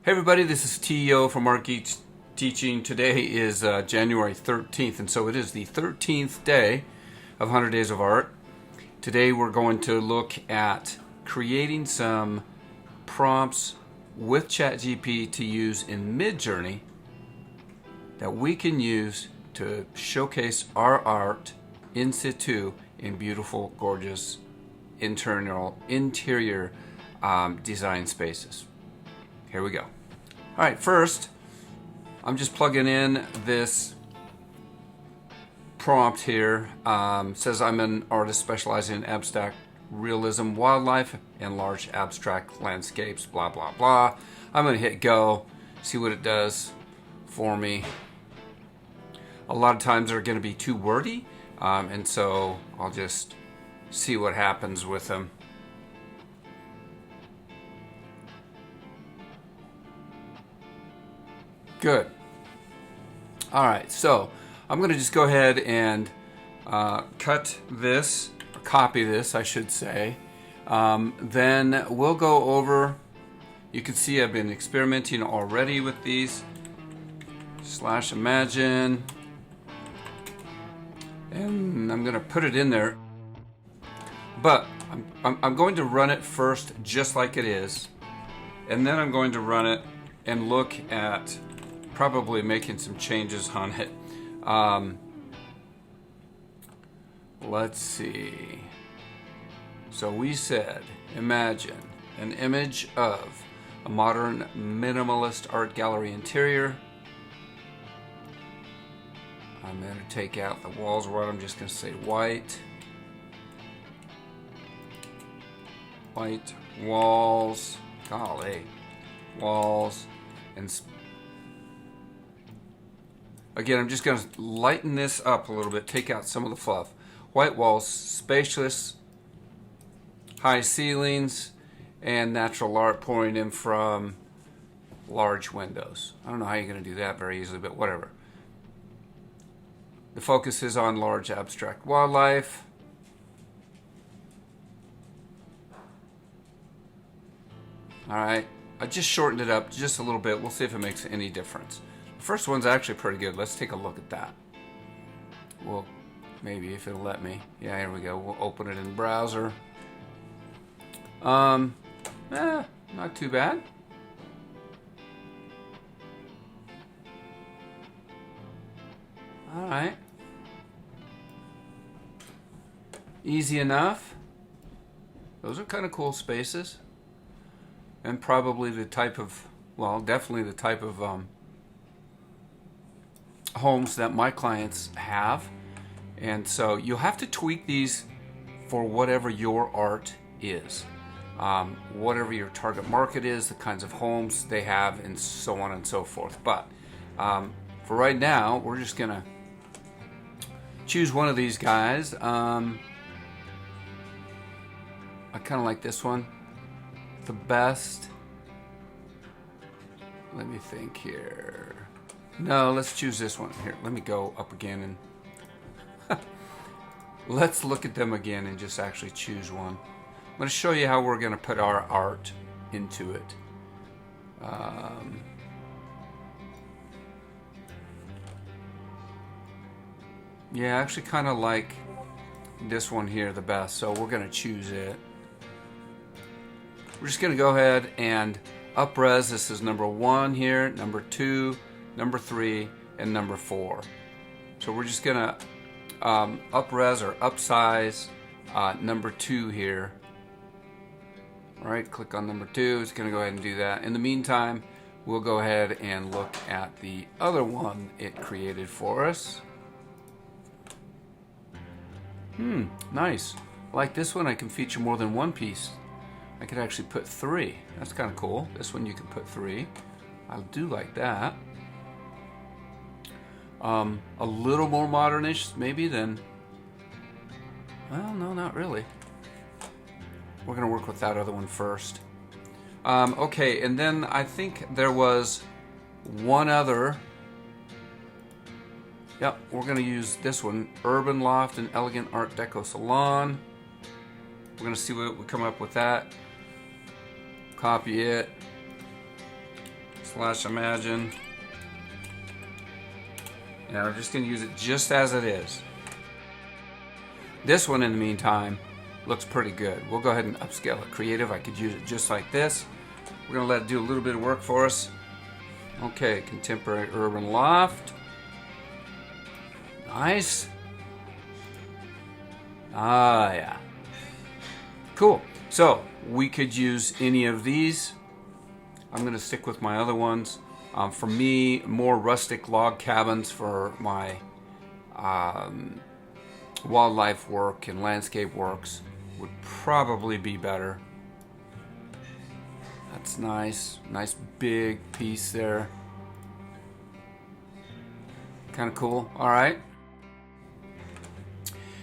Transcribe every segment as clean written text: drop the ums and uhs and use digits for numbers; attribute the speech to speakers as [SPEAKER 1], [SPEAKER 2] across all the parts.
[SPEAKER 1] Hey everybody, this is T.O. from Art Geeks Teaching. Today is January 13th, and so it is the 13th day of 100 Days of Art. Today we're going to look at creating some prompts with ChatGPT to use in Midjourney that we can use to showcase our art in situ in beautiful, gorgeous interior design spaces. Here we go. All right, first, I'm just plugging in this prompt here. Says I'm an artist specializing in abstract realism, wildlife, and large abstract landscapes, blah, blah, blah. I'm gonna hit go, see what it does for me. A lot of times they're gonna be too wordy, and so I'll just see what happens with them. Good. All right, so I'm going to just go ahead and cut this, or copy this, I should say. Then we'll go over, you can see I've been experimenting already with these. /imagine. And I'm going to put it in there. But I'm going to run it first just like it is. And then I'm going to run it and look at probably making some changes on it. Let's see. So we said, imagine an image of a modern minimalist art gallery interior. I'm going to take out the walls white. I'm just going to say white. White walls. Golly. Walls. And again, I'm just going to lighten this up a little bit, take out some of the fluff. White walls, spacious, high ceilings, and natural art pouring in from large windows. I don't know how you're going to do that very easily, but whatever. The focus is on large abstract wildlife. All right, I just shortened it up just a little bit. We'll see if it makes any difference. First one's actually pretty good. Let's take a look at that. Well, maybe if it'll let me. Yeah, here we go. We'll open it in the browser. Not too bad. All right. Easy enough. Those are kind of cool spaces. And probably the type of, well, definitely the type of homes that my clients have. And so you'll have to tweak these for whatever your art is, whatever your target market is, the kinds of homes they have, and so on and so forth. But for right now, we're just gonna choose one of these guys. I kind of like this one the best. Let me think here. No, let's choose this one. Here, let me go up again and let's look at them again and just actually choose one. I'm going to show you how we're going to put our art into it. Yeah, I actually kind of like this one here the best, so we're going to choose it. We're just going to go ahead and up-res. This is number 1 here, number 2, number 3, and number 4. So we're just gonna up-res or upsize number 2 here. All right, click on number 2. It's gonna go ahead and do that. In the meantime, we'll go ahead and look at the other one it created for us. Nice. Like this one, I can feature more than one piece. I could actually put 3. That's kind of cool. This one you can put 3. I do like that. A little more modernish maybe than, well, no, not really. We're gonna work with that other one first. Okay, and then I think there was one other. Yep, we're gonna use this one, Urban Loft and Elegant Art Deco Salon. We're gonna see what we come up with that. Copy it. slash imagine. And I'm just going to use it just as it is. This one, in the meantime, looks pretty good. We'll go ahead and upscale it. Creative, I could use it just like this. We're going to let it do a little bit of work for us. Okay, contemporary urban loft. Nice. Ah, yeah. Cool. So, we could use any of these. I'm going to stick with my other ones. For me, more rustic log cabins for my wildlife work and landscape works would probably be better. That's nice. Nice big piece there. Kind of cool. All right.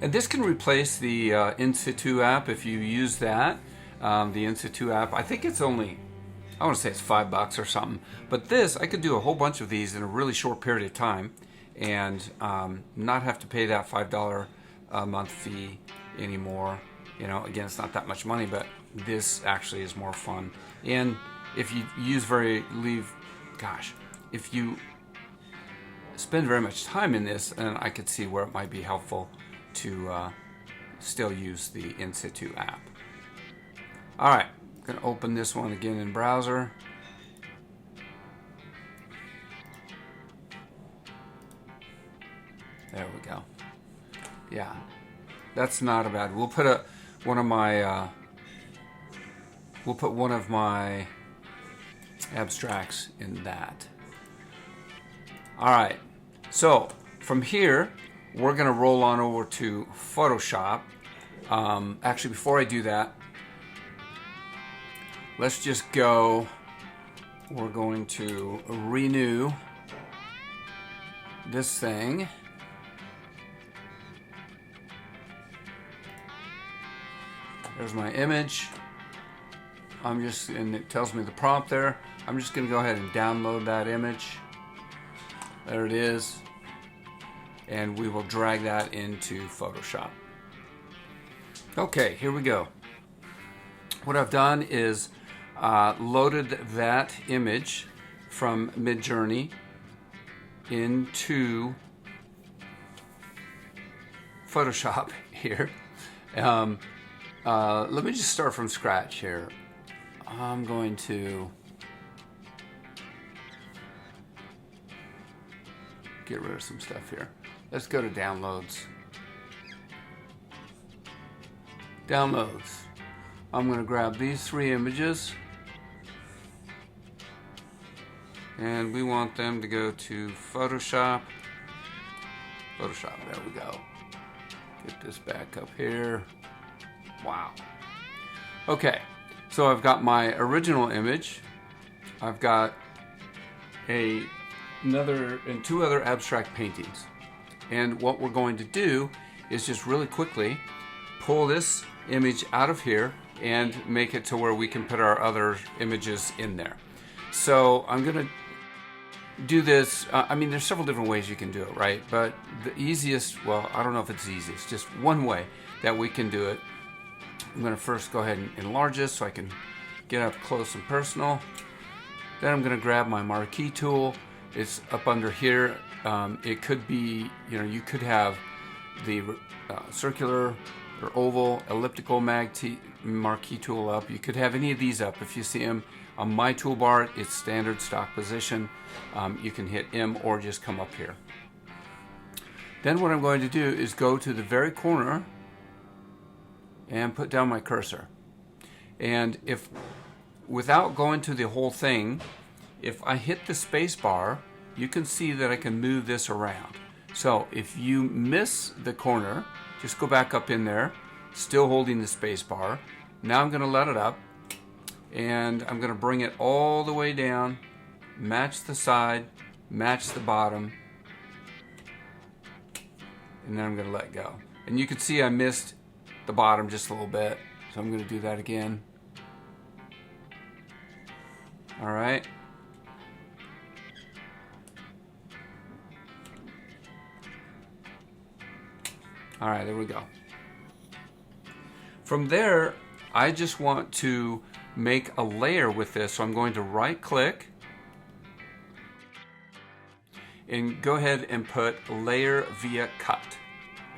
[SPEAKER 1] And this can replace the in situ app if you use that. The in situ app, I think it's only, I want to say it's $5 or something. But this, I could do a whole bunch of these in a really short period of time and not have to pay that $5 a month fee anymore. You know, again, it's not that much money, but this actually is more fun. And if you use if you spend very much time in this, then I could see where it might be helpful to still use the in situ app. All right, I'm going to open this one again in browser. There we go. Yeah, that's not a bad. We'll put one of my abstracts in that. All right, so from here we're going to roll on over to Photoshop. Actually, before I do that, let's just go. We're going to renew this thing. There's my image. And it tells me the prompt there. I'm just going to go ahead and download that image. There it is. And we will drag that into Photoshop. Okay, here we go. What I've done is loaded that image from Midjourney into Photoshop here. Let me just start from scratch here. I'm going to get rid of some stuff here. Let's go to downloads. Downloads. I'm going to grab these 3 images and we want them to go to Photoshop. Photoshop, there we go. Get this back up here. Wow. Okay, so I've got my original image. I've got another and 2 other abstract paintings. And what we're going to do is just really quickly pull this image out of here and make it to where we can put our other images in there. So I'm going to do this. I mean, there's several different ways you can do it, right? But the easiest, well, I don't know if it's the easiest, just one way that we can do it. I'm going to first go ahead and enlarge this so I can get up close and personal. Then I'm going to grab my marquee tool. It's up under here. It could be, you could have the circular or oval, elliptical marquee tool up. You could have any of these up. If you see them on my toolbar, it's standard stock position. You can hit M or just come up here. Then what I'm going to do is go to the very corner and put down my cursor. And if, without going to the whole thing, if I hit the space bar, you can see that I can move this around. So if you miss the corner, just go back up in there, still holding the space bar. Now I'm going to let it up and I'm going to bring it all the way down, match the side, match the bottom, and then I'm going to let go. And you can see I missed the bottom just a little bit, so I'm going to do that again. All right. All right, there we go. From there, I just want to make a layer with this, so I'm going to right click and go ahead and put layer via cut.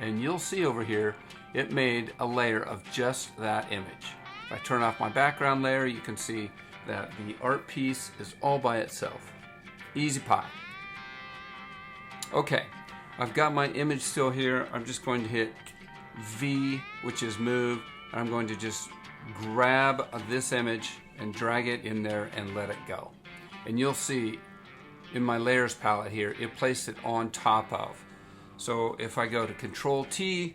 [SPEAKER 1] And you'll see over here, it made a layer of just that image. If I turn off my background layer, you can see that the art piece is all by itself. Easy pie. Okay, I've got my image still here. I'm just going to hit V, which is move. I'm going to just grab this image and drag it in there and let it go. And you'll see in my layers palette here, it placed it on top of. So if I go to Control T,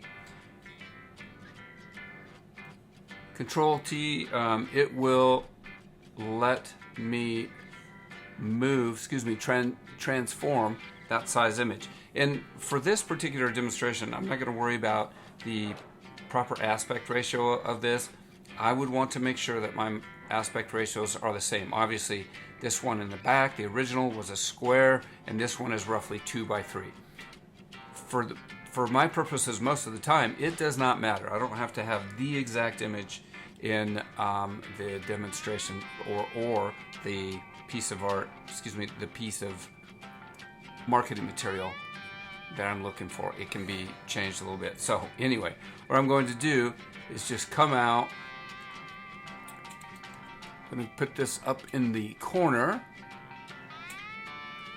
[SPEAKER 1] it will let me move, transform that size image. And for this particular demonstration, I'm not going to worry about the proper aspect ratio of this. I would want to make sure that my aspect ratios are the same. Obviously, this one in the back, the original, was a square, and this one is roughly 2 by 3. For my purposes, most of the time, it does not matter. I don't have to have the exact image in the demonstration or the piece of art, the piece of marketing material that I'm looking for. It can be changed a little bit. So anyway, what I'm going to do is just come out. Let me put this up in the corner.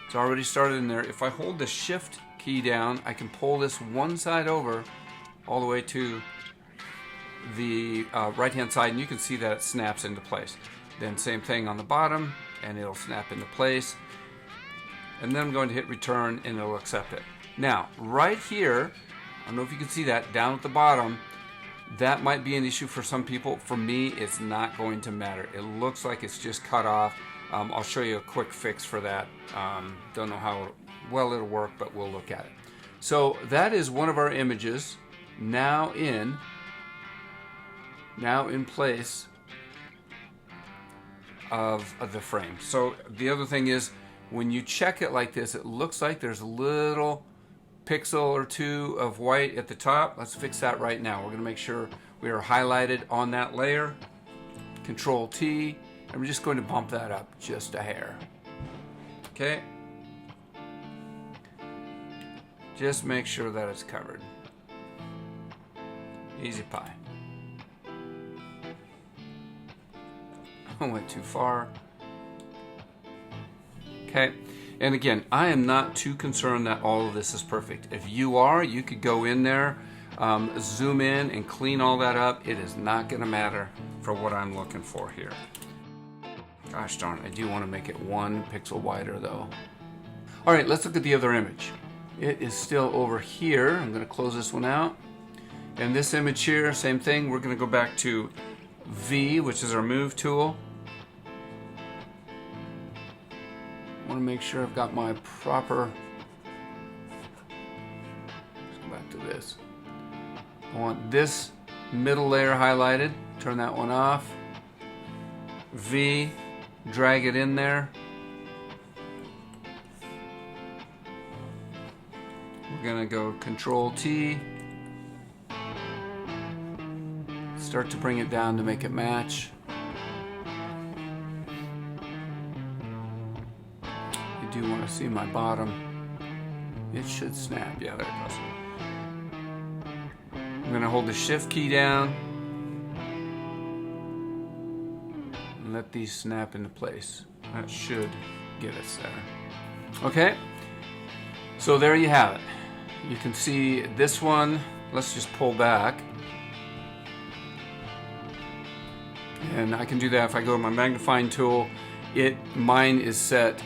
[SPEAKER 1] It's already started in there. If I hold the Shift key down, I can pull this one side over all the way to the right hand side, and you can see that it snaps into place. Then same thing on the bottom, and it'll snap into place. And then I'm going to hit return, and it'll accept it. Now, right here, I don't know if you can see that down at the bottom, that might be an issue for some people. For me, it's not going to matter. It looks like it's just cut off. I'll show you a quick fix for that. Don't know how well it'll work, but we'll look at it. So that is one of our images now in place of the frame. So the other thing is, when you check it like this, it looks like there's a little pixel or two of white at the top. Let's fix that right now. We're going to make sure we are highlighted on that layer. Control T, and we're just going to bump that up just a hair. Okay. Just make sure that it's covered. Easy pie. I went too far. Okay, and again, I am not too concerned that all of this is perfect. If you are, you could go in there, zoom in and clean all that up. It is not going to matter for what I'm looking for here. Gosh darn, I do want to make it 1 pixel wider though. All right, let's look at the other image. It is still over here. I'm going to close this one out. And this image here, same thing. We're going to go back to V, which is our move tool. I want to make sure I've got my proper. Let's go back to this. I want this middle layer highlighted. Turn that one off. V, drag it in there. We're going to go Control T. Start to bring it down to make it match. I do want to see my bottom. It should snap. Yeah, there it goes. I'm going to hold the Shift key down and let these snap into place. That should get us there. Okay, so there you have it. You can see this one. Let's just pull back. And I can do that if I go to my magnifying tool. Mine is set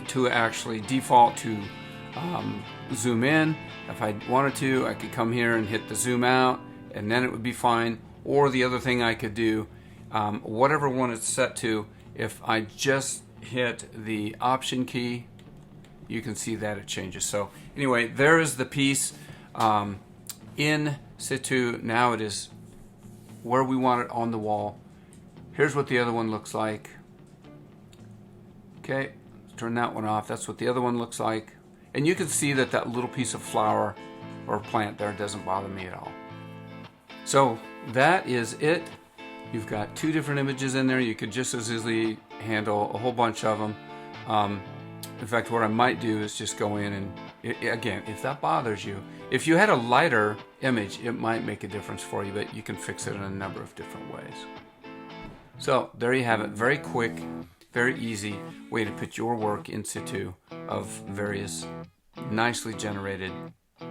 [SPEAKER 1] to actually default to zoom in. If I wanted to, I could come here and hit the zoom out, and then it would be fine. Or the other thing I could do, whatever one it's set to, if I just hit the Option key, you can see that it changes. So anyway, there is the piece in situ. Now it is where we want it on the wall. Here's what the other one looks like. Okay, turn that one off. That's what the other one looks like. And you can see that that little piece of flower or plant there doesn't bother me at all. So that is it. You've got 2 different images in there. You could just as easily handle a whole bunch of them. In fact, what I might do is just go in and, again, if that bothers you, if you had a lighter image, it might make a difference for you, but you can fix it in a number of different ways. So there you have it. Very quick, very easy way to put your work in situ of various nicely generated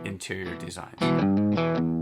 [SPEAKER 1] interior designs.